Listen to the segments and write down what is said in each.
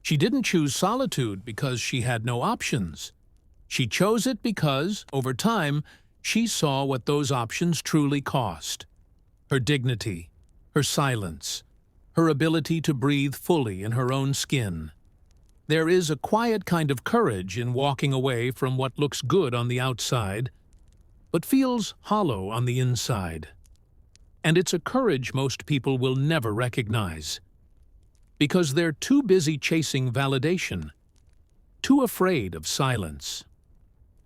She didn't choose solitude because she had no options. She chose it because, over time, she saw what those options truly cost. Her dignity, her silence, her ability to breathe fully in her own skin. There is a quiet kind of courage in walking away from what looks good on the outside, but feels hollow on the inside. And it's a courage most people will never recognize, because they're too busy chasing validation, too afraid of silence.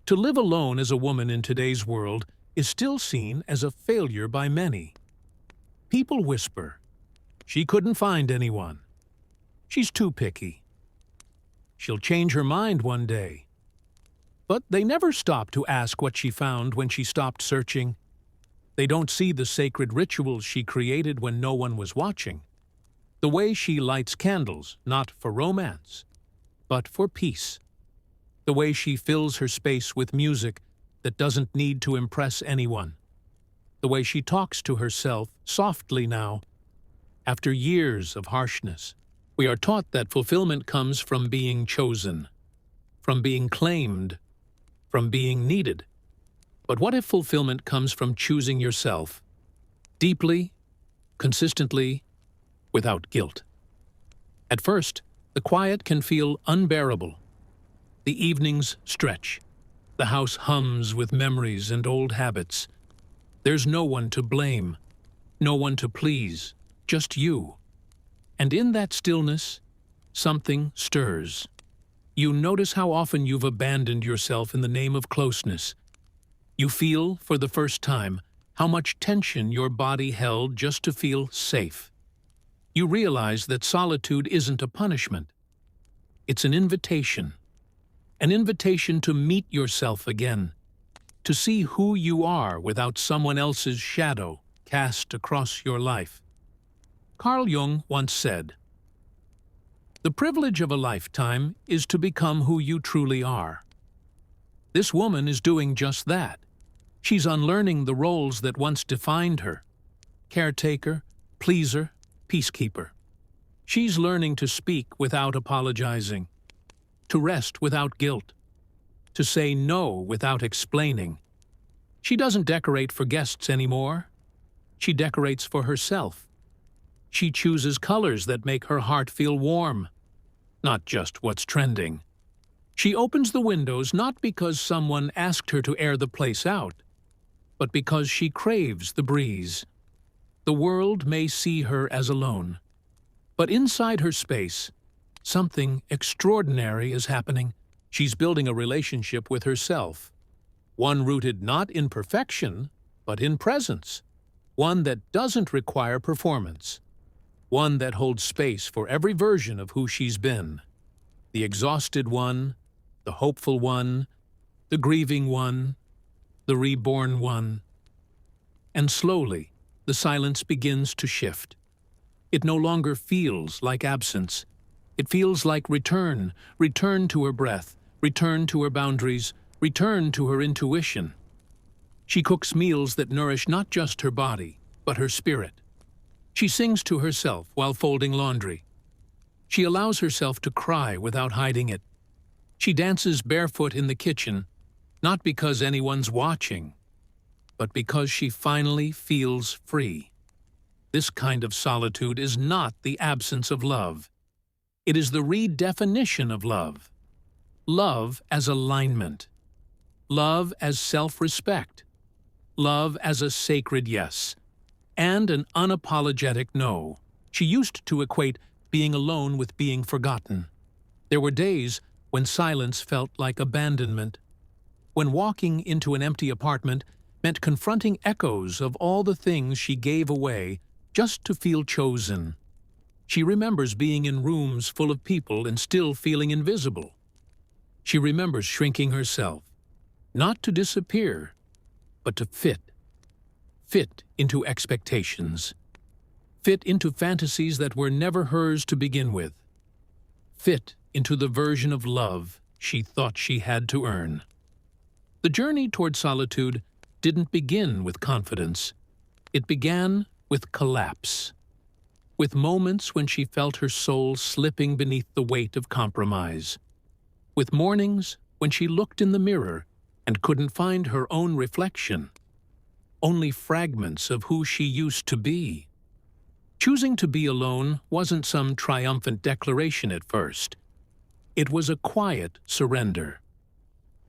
To live alone as a woman in today's world is still seen as a failure by many. People whisper, "She couldn't find anyone. She's too picky. She'll change her mind one day." But they never stop to ask what she found when she stopped searching. They don't see the sacred rituals she created when no one was watching. The way she lights candles, not for romance, but for peace. The way she fills her space with music that doesn't need to impress anyone. The way she talks to herself softly now, after years of harshness. We are taught that fulfillment comes from being chosen, from being claimed, from being needed. But what if fulfillment comes from choosing yourself, deeply, consistently, without guilt? At first, the quiet can feel unbearable. The evenings stretch. The house hums with memories and old habits. There's no one to blame, no one to please, just you. And in that stillness, something stirs. You notice how often you've abandoned yourself in the name of closeness. You feel, for the first time, how much tension your body held just to feel safe. You realize that solitude isn't a punishment. It's an invitation to meet yourself again, to see who you are without someone else's shadow cast across your life. Carl Jung once said, "The privilege of a lifetime is to become who you truly are." This woman is doing just that. She's unlearning the roles that once defined her: caretaker, pleaser, peacekeeper. She's learning to speak without apologizing, to rest without guilt, to say no without explaining. She doesn't decorate for guests anymore. She decorates for herself. She chooses colors that make her heart feel warm, not just what's trending. She opens the windows not because someone asked her to air the place out, but because she craves the breeze. The world may see her as alone, but inside her space, something extraordinary is happening. She's building a relationship with herself, one rooted not in perfection, but in presence, one that doesn't require performance, one that holds space for every version of who she's been: the exhausted one, the hopeful one, the grieving one, the reborn one. And slowly, the silence begins to shift. It no longer feels like absence. It feels like return to her breath, return to her boundaries, return to her intuition. She cooks meals that nourish not just her body, but her spirit. She sings to herself while folding laundry. She allows herself to cry without hiding it. She dances barefoot in the kitchen, not because anyone's watching, but because she finally feels free. This kind of solitude is not the absence of love. It is the redefinition of love. Love as alignment. Love as self-respect. Love as a sacred yes, and an unapologetic no. She used to equate being alone with being forgotten. There were days when silence felt like abandonment, when walking into an empty apartment meant confronting echoes of all the things she gave away just to feel chosen. She remembers being in rooms full of people and still feeling invisible. She remembers shrinking herself, not to disappear, but to fit into expectations, fit into fantasies that were never hers to begin with, fit into the version of love she thought she had to earn. The journey toward solitude didn't begin with confidence. It began with collapse. with moments when she felt her soul slipping beneath the weight of compromise, with mornings when she looked in the mirror and couldn't find her own reflection, only fragments of who she used to be. Choosing to be alone wasn't some triumphant declaration at first. It was a quiet surrender,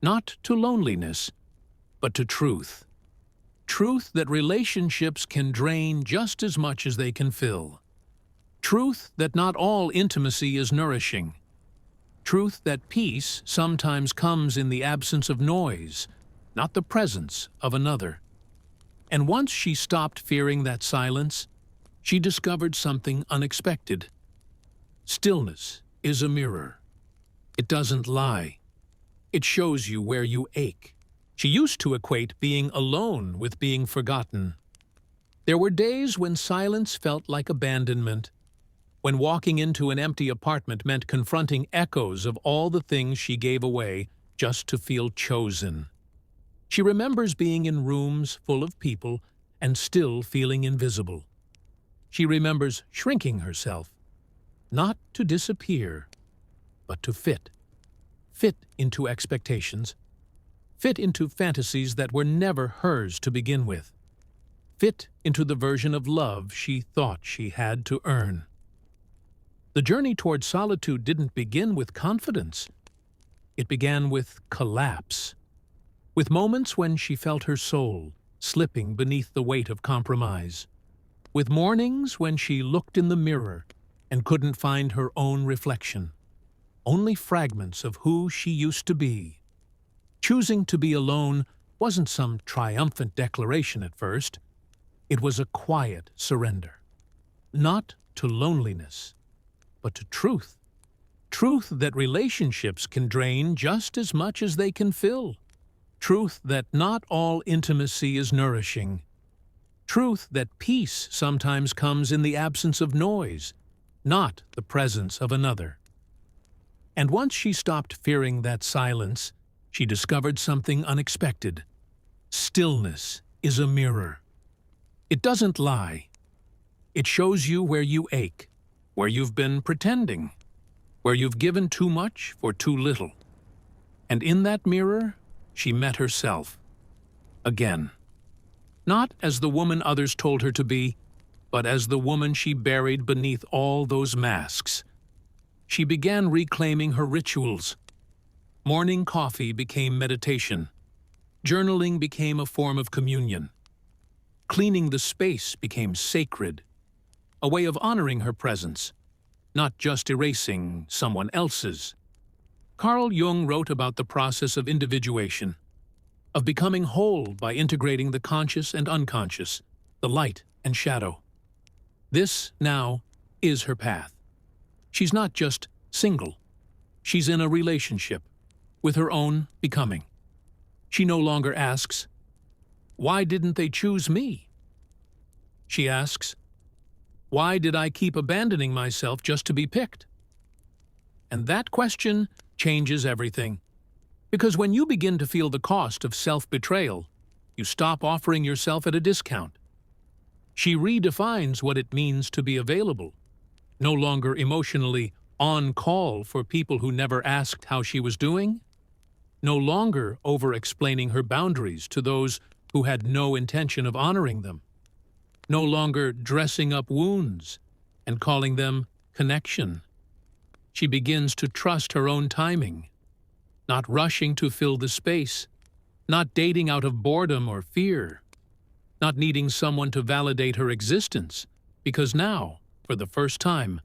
not to loneliness, but to truth. Truth that relationships can drain just as much as they can fill. Truth that not all intimacy is nourishing. Truth that peace sometimes comes in the absence of noise, not the presence of another. And once she stopped fearing that silence, she discovered something unexpected. Stillness is a mirror. It doesn't lie. It shows you where you ache. She used to equate being alone with being forgotten. There were days when silence felt like abandonment, when walking into an empty apartment meant confronting echoes of all the things she gave away just to feel chosen. She remembers being in rooms full of people and still feeling invisible. She remembers shrinking herself, not to disappear, but to fit. Fit into expectations. Fit into fantasies that were never hers to begin with. Fit into the version of love she thought she had to earn. The journey toward solitude didn't begin with confidence. It began with collapse, with moments when she felt her soul slipping beneath the weight of compromise, with mornings when she looked in the mirror and couldn't find her own reflection, only fragments of who she used to be. Choosing to be alone wasn't some triumphant declaration at first. It was a quiet surrender, not to loneliness, but to truth. Truth that relationships can drain just as much as they can fill. Truth that not all intimacy is nourishing. Truth that peace sometimes comes in the absence of noise, not the presence of another. And once she stopped fearing that silence, she discovered something unexpected. Stillness is a mirror. It doesn't lie. It shows you where you ache, where you've been pretending, where you've given too much for too little. And in that mirror, she met herself. Again. Not as the woman others told her to be, but as the woman she buried beneath all those masks. She began reclaiming her rituals. Morning coffee became meditation. Journaling became a form of communion. Cleaning the space became sacred, a way of honoring her presence, not just erasing someone else's. Carl Jung wrote about the process of individuation, of becoming whole by integrating the conscious and unconscious, the light and shadow. This, now, is her path. She's not just single. She's in a relationship with her own becoming. She no longer asks, "Why didn't they choose me?" She asks, "Why did I keep abandoning myself just to be picked?" And that question changes everything. Because when you begin to feel the cost of self-betrayal, you stop offering yourself at a discount. She redefines what it means to be available, no longer emotionally on call for people who never asked how she was doing, no longer over-explaining her boundaries to those who had no intention of honoring them, no longer dressing up wounds and calling them connection. She begins to trust her own timing, not rushing to fill the space, not dating out of boredom or fear, not needing someone to validate her existence, because now, for the first time,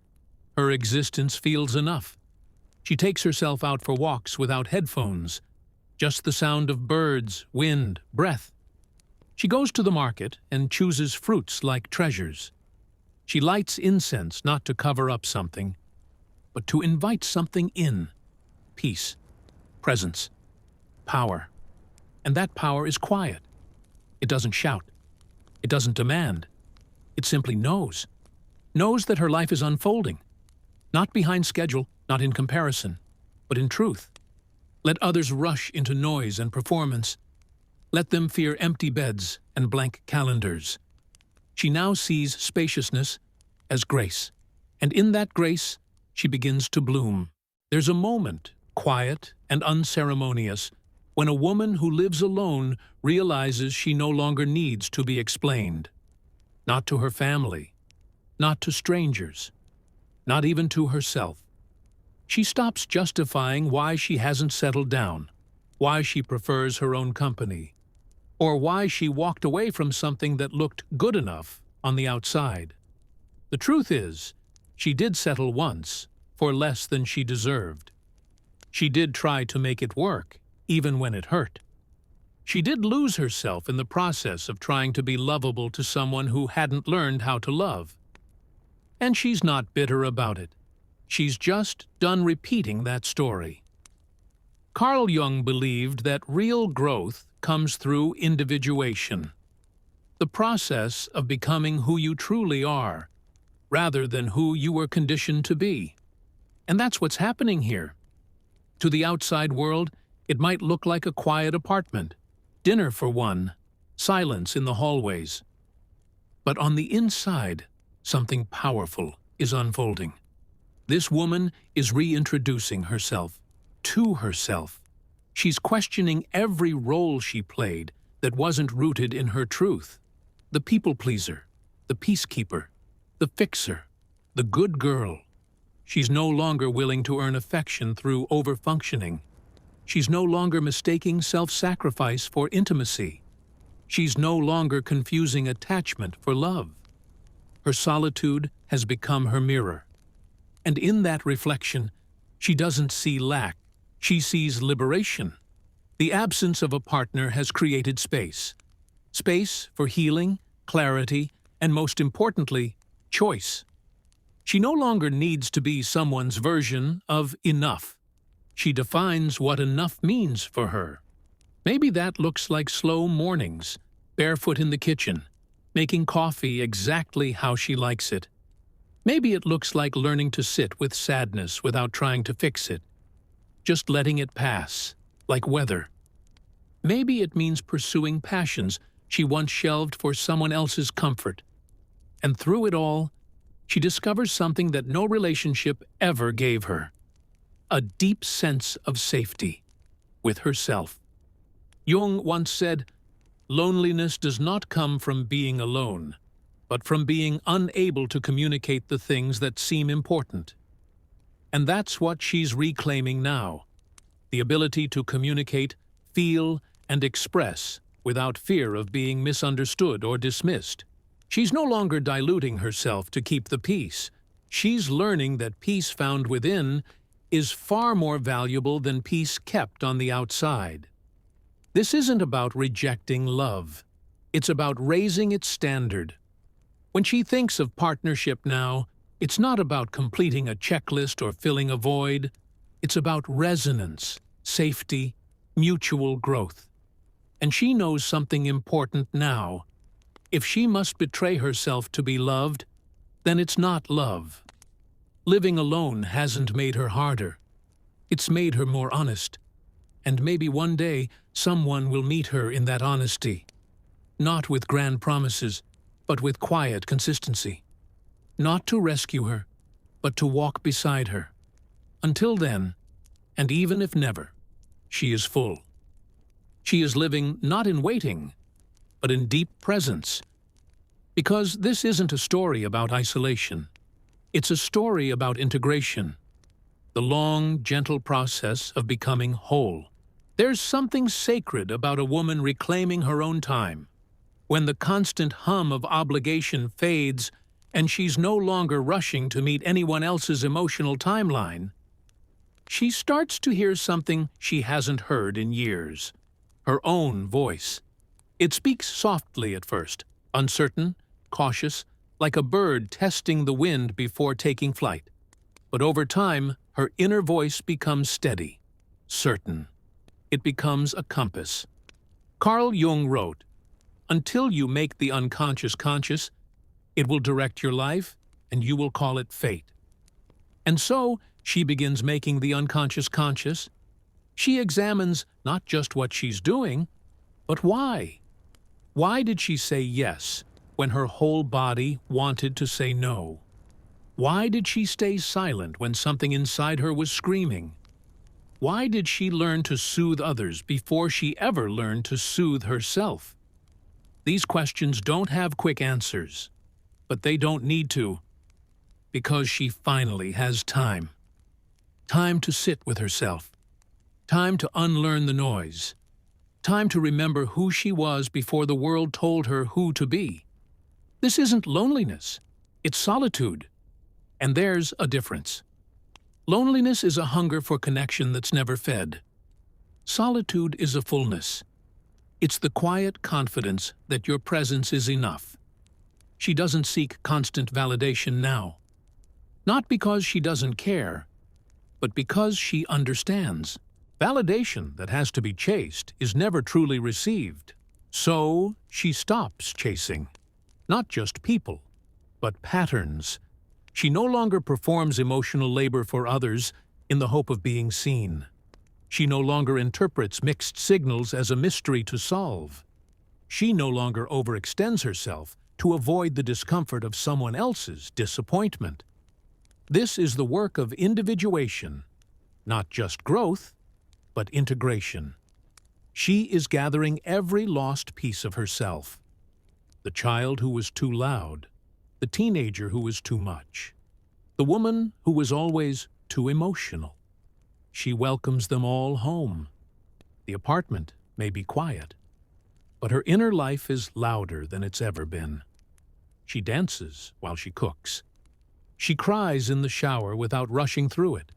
her existence feels enough. She takes herself out for walks without headphones, just the sound of birds, wind, breath. She goes to the market and chooses fruits like treasures. She lights incense not to cover up something, but to invite something in. Peace, presence, power. And that power is quiet. It doesn't shout. It doesn't demand. It simply knows. Knows that her life is unfolding. Not behind schedule, not in comparison, but in truth. Let others rush into noise and performance. Let them fear empty beds and blank calendars. She now sees spaciousness as grace. And in that grace, she begins to bloom. There's a moment, quiet and unceremonious, when a woman who lives alone realizes she no longer needs to be explained. Not to her family, not to strangers, not even to herself. She stops justifying why she hasn't settled down, why she prefers her own company, or why she walked away from something that looked good enough on the outside. The truth is, she did settle once, for less than she deserved. She did try to make it work, even when it hurt. She did lose herself in the process of trying to be lovable to someone who hadn't learned how to love. And she's not bitter about it. She's just done repeating that story. Carl Jung believed that real growth comes through individuation, the process of becoming who you truly are, rather than who you were conditioned to be. And that's what's happening here. To the outside world, it might look like a quiet apartment, dinner for one, silence in the hallways. But on the inside, something powerful is unfolding. This woman is reintroducing herself to herself. She's questioning every role she played that wasn't rooted in her truth. The people pleaser, the peacekeeper, the fixer, the good girl. She's no longer willing to earn affection through overfunctioning. She's no longer mistaking self-sacrifice for intimacy. She's no longer confusing attachment for love. Her solitude has become her mirror. And in that reflection, she doesn't see lack, she sees liberation. The absence of a partner has created space. Space for healing, clarity, and most importantly, choice. She no longer needs to be someone's version of enough. She defines what enough means for her. Maybe that looks like slow mornings, barefoot in the kitchen, making coffee exactly how she likes it. Maybe it looks like learning to sit with sadness without trying to fix it, just letting it pass, like weather. Maybe it means pursuing passions she once shelved for someone else's comfort. And through it all, she discovers something that no relationship ever gave her: a deep sense of safety with herself. Jung once said, "Loneliness does not come from being alone, but from being unable to communicate the things that seem important." And that's what she's reclaiming now: the ability to communicate, feel, and express without fear of being misunderstood or dismissed. She's no longer diluting herself to keep the peace. She's learning that peace found within is far more valuable than peace kept on the outside. This isn't about rejecting love. It's about raising its standard. When she thinks of partnership now, it's not about completing a checklist or filling a void. It's about resonance, safety, mutual growth. And she knows something important now. If she must betray herself to be loved, then it's not love. Living alone hasn't made her harder. It's made her more honest. And maybe one day someone will meet her in that honesty. Not with grand promises, but with quiet consistency. Not to rescue her, but to walk beside her. Until then, and even if never, she is full. She is living not in waiting, but in deep presence. Because this isn't a story about isolation. It's a story about integration. The long, gentle process of becoming whole. There's something sacred about a woman reclaiming her own time. When the constant hum of obligation fades and she's no longer rushing to meet anyone else's emotional timeline, she starts to hear something she hasn't heard in years. Her own voice. It speaks softly at first, uncertain, cautious, like a bird testing the wind before taking flight. But over time, her inner voice becomes steady, certain. It becomes a compass. Carl Jung wrote, "Until you make the unconscious conscious, it will direct your life, and you will call it fate." And so, she begins making the unconscious conscious. She examines not just what she's doing, but why. Why did she say yes when her whole body wanted to say no? Why did she stay silent when something inside her was screaming? Why did she learn to soothe others before she ever learned to soothe herself? These questions don't have quick answers, but they don't need to, because she finally has time. Time to sit with herself. Time to unlearn the noise. Time to remember who she was before the world told her who to be. This isn't loneliness, it's solitude. And there's a difference. Loneliness is a hunger for connection that's never fed. Solitude is a fullness. It's the quiet confidence that your presence is enough. She doesn't seek constant validation now. Not because she doesn't care, but because she understands. Validation that has to be chased is never truly received. So she stops chasing. Not just people, but patterns. She no longer performs emotional labor for others in the hope of being seen. She no longer interprets mixed signals as a mystery to solve. She no longer overextends herself to avoid the discomfort of someone else's disappointment. This is the work of individuation, not just growth, but integration. She is gathering every lost piece of herself. The child who was too loud, the teenager who was too much, the woman who was always too emotional. She welcomes them all home. The apartment may be quiet, but her inner life is louder than it's ever been. She dances while she cooks. She cries in the shower without rushing through it.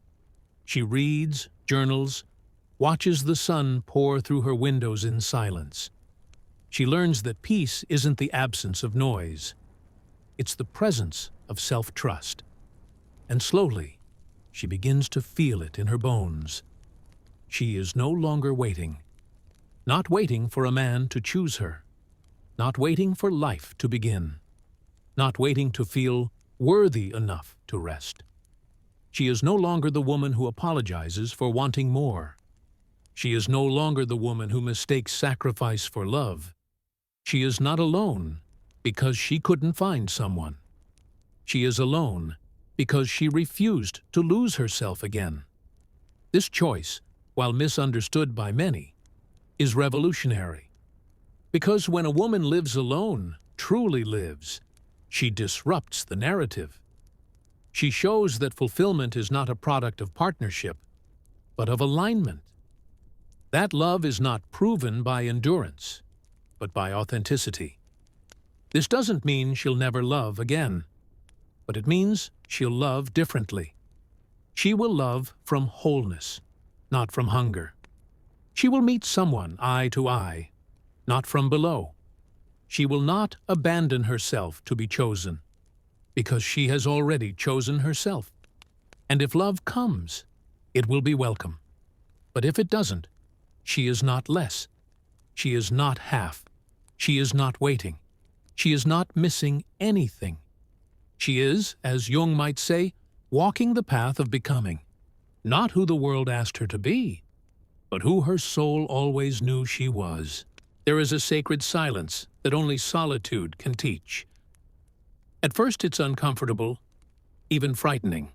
She reads, journals, watches the sun pour through her windows in silence. She learns that peace isn't the absence of noise. It's the presence of self-trust. And slowly, she begins to feel it in her bones. She is no longer waiting. Not waiting for a man to choose her. Not waiting for life to begin. Not waiting to feel worthy enough to rest. She is no longer the woman who apologizes for wanting more. She is no longer the woman who mistakes sacrifice for love. She is not alone because she couldn't find someone. She is alone because she refused to lose herself again. This choice, while misunderstood by many, is revolutionary. Because when a woman lives alone, truly lives, she disrupts the narrative. She shows that fulfillment is not a product of partnership, but of alignment. That love is not proven by endurance, but by authenticity. This doesn't mean she'll never love again, but it means she'll love differently. She will love from wholeness, not from hunger. She will meet someone eye to eye, not from below. She will not abandon herself to be chosen, because she has already chosen herself. And if love comes, it will be welcome. But if it doesn't, she is not less. She is not half. She is not waiting. She is not missing anything. She is, as Jung might say, walking the path of becoming. Not who the world asked her to be, but who her soul always knew she was. There is a sacred silence that only solitude can teach. At first it's uncomfortable, even frightening.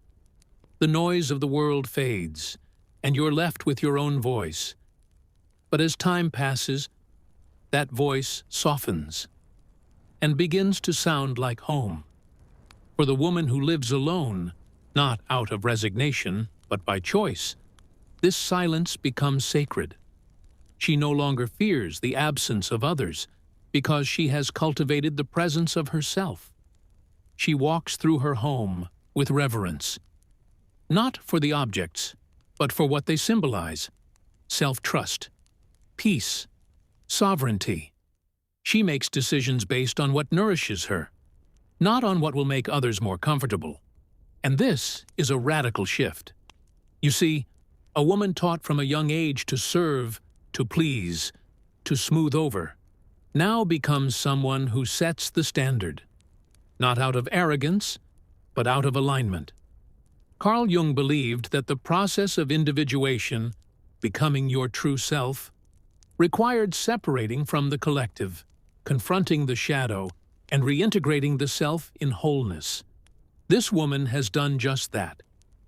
The noise of the world fades, and you're left with your own voice. But as time passes, that voice softens and begins to sound like home. For the woman who lives alone, not out of resignation, but by choice, this silence becomes sacred. She no longer fears the absence of others because she has cultivated the presence of herself. She walks through her home with reverence, not for the objects, but for what they symbolize: self-trust, peace, sovereignty. She makes decisions based on what nourishes her, not on what will make others more comfortable. And this is a radical shift. You see, a woman taught from a young age to serve, to please, to smooth over, now becomes someone who sets the standard, not out of arrogance, but out of alignment. Carl Jung believed that the process of individuation, becoming your true self, required separating from the collective, confronting the shadow, and reintegrating the self in wholeness. This woman has done just that.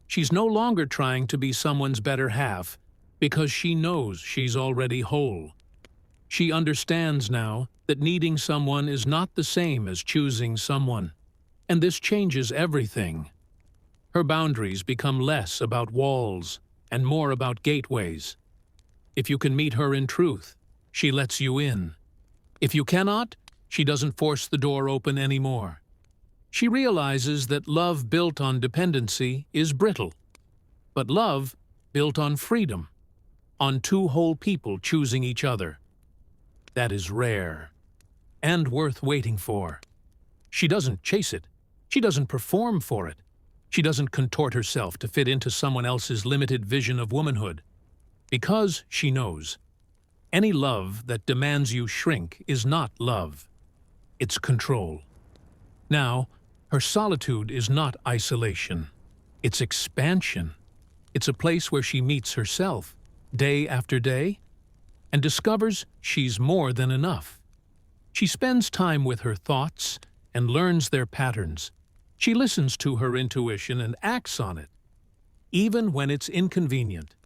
She's no longer trying to be someone's better half because she knows she's already whole. She understands now that needing someone is not the same as choosing someone, and this changes everything. Her boundaries become less about walls and more about gateways. If you can meet her in truth, she lets you in. If you cannot, she doesn't force the door open anymore. She realizes that love built on dependency is brittle, but love built on freedom, on two whole people choosing each other, that is rare and worth waiting for. She doesn't chase it. She doesn't perform for it. She doesn't contort herself to fit into someone else's limited vision of womanhood. Because she knows, any love that demands you shrink is not love. It's control. Now, her solitude is not isolation. It's expansion. It's a place where she meets herself, day after day, and discovers she's more than enough. She spends time with her thoughts and learns their patterns. She listens to her intuition and acts on it, even when it's inconvenient.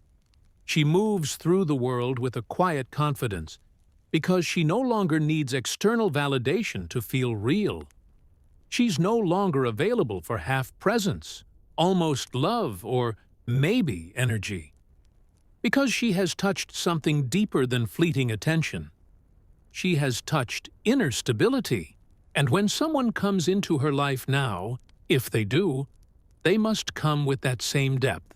She moves through the world with a quiet confidence because she no longer needs external validation to feel real. She's no longer available for half-presence, almost love, or maybe energy. Because she has touched something deeper than fleeting attention. She has touched inner stability. And when someone comes into her life now, if they do, they must come with that same depth.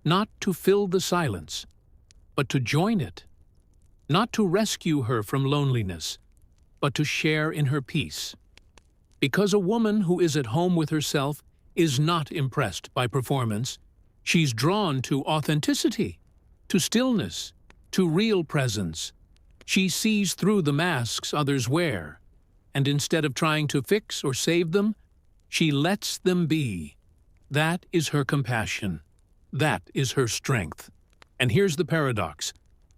Not to fill the silence, but to join it. Not to rescue her from loneliness, but to share in her peace. Because a woman who is at home with herself is not impressed by performance. She's drawn to authenticity, to stillness, to real presence. She sees through the masks others wear, and instead of trying to fix or save them, she lets them be. That is her compassion. That is her strength. And here's the paradox.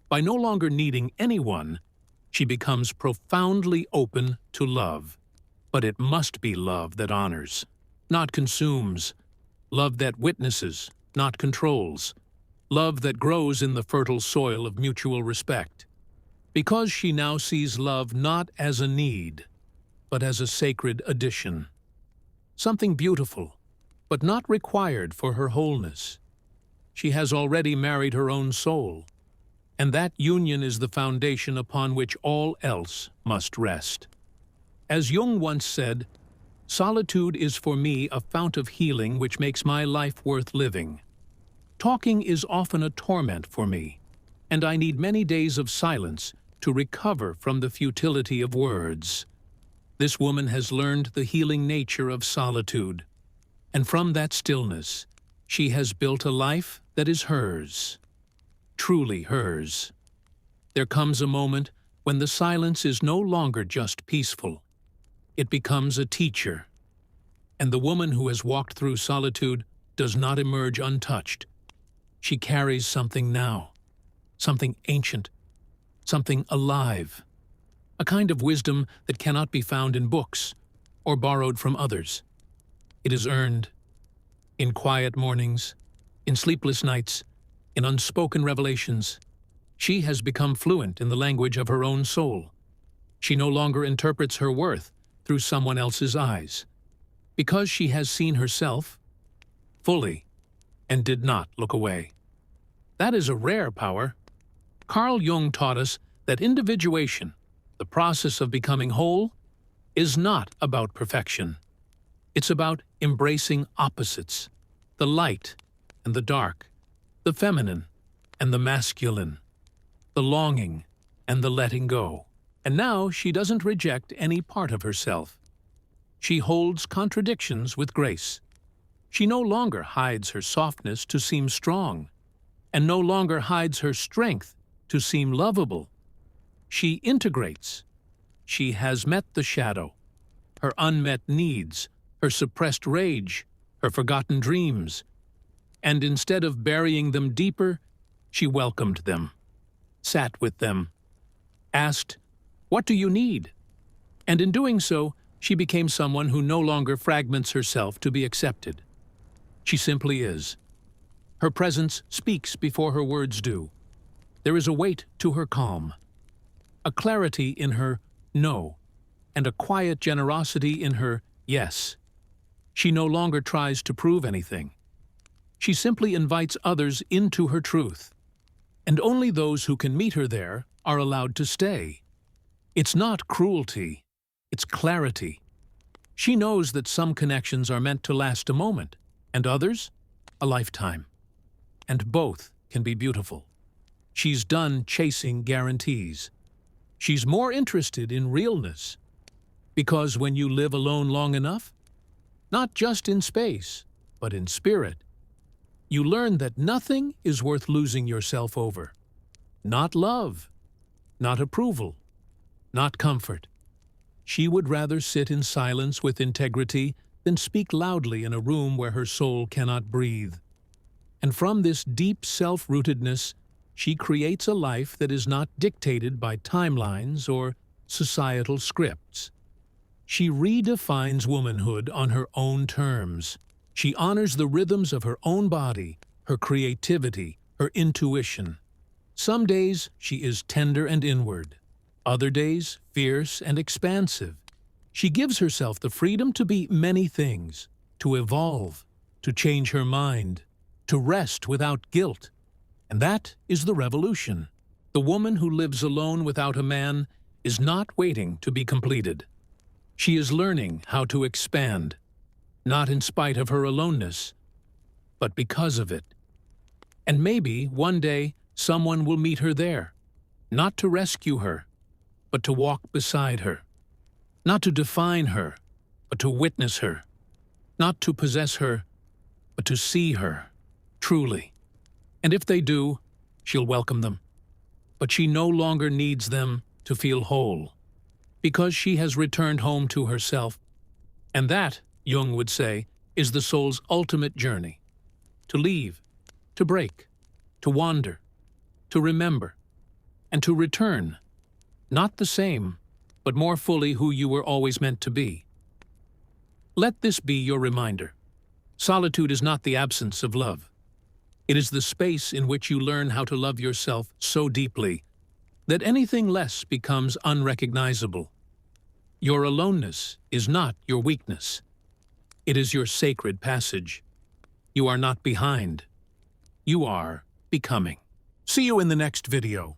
By no longer needing anyone, she becomes profoundly open to love. But it must be love that honors, not consumes. Love that witnesses, not controls. Love that grows in the fertile soil of mutual respect. Because she now sees love not as a need, but as a sacred addition. Something beautiful, but not required for her wholeness. She has already married her own soul, and that union is the foundation upon which all else must rest. As Jung once said, "Solitude is for me a fount of healing which makes my life worth living. Talking is often a torment for me, and I need many days of silence to recover from the futility of words." This woman has learned the healing nature of solitude, and from that stillness, she has built a life that is hers, truly hers. There comes a moment when the silence is no longer just peaceful. It becomes a teacher, and the woman who has walked through solitude does not emerge untouched. She carries something now, something ancient, something alive, a kind of wisdom that cannot be found in books or borrowed from others. It is earned in quiet mornings, in sleepless nights, in unspoken revelations. She has become fluent in the language of her own soul. She no longer interprets her worth through someone else's eyes, because she has seen herself fully and did not look away. That is a rare power. Carl Jung taught us that individuation, the process of becoming whole, is not about perfection. It's about embracing opposites, the light and the dark, the feminine and the masculine, the longing and the letting go. And now she doesn't reject any part of herself. She holds contradictions with grace. She no longer hides her softness to seem strong, and no longer hides her strength to seem lovable. She integrates. She has met the shadow, her unmet needs, her suppressed rage, her forgotten dreams, and instead of burying them deeper, she welcomed them, sat with them, asked, "What do you need?" And in doing so, She became someone who no longer fragments herself to be accepted. She simply is. Her presence speaks before her words do. There is a weight to her calm, a clarity in her no, and a quiet generosity in her yes. She no longer tries to prove anything. She simply invites others into her truth, and only those who can meet her there are allowed to stay. It's not cruelty, it's clarity. She knows that some connections are meant to last a moment, and others, a lifetime. And both can be beautiful. She's done chasing guarantees. She's more interested in realness. Because when you live alone long enough, not just in space, but in spirit, you learn that nothing is worth losing yourself over. Not love, not approval, not comfort. She would rather sit in silence with integrity than speak loudly in a room where her soul cannot breathe. And from this deep self-rootedness, she creates a life that is not dictated by timelines or societal scripts. She redefines womanhood on her own terms. She honors the rhythms of her own body, her creativity, her intuition. Some days she is tender and inward. Other days, fierce and expansive. She gives herself the freedom to be many things, to evolve, to change her mind, to rest without guilt. And that is the revolution. The woman who lives alone without a man is not waiting to be completed. She is learning how to expand, not in spite of her aloneness, but because of it. And maybe one day someone will meet her there, not to rescue her, but to walk beside her, not to define her, but to witness her, not to possess her, but to see her, truly. And if they do, she'll welcome them. But she no longer needs them to feel whole, because she has returned home to herself. And that, Jung would say, is the soul's ultimate journey. To leave, to break, to wander, to remember, and to return, not the same, but more fully who you were always meant to be. Let this be your reminder. Solitude is not the absence of love. It is the space in which you learn how to love yourself so deeply that anything less becomes unrecognizable. Your aloneness is not your weakness. It is your sacred passage. You are not behind. You are becoming. See you in the next video.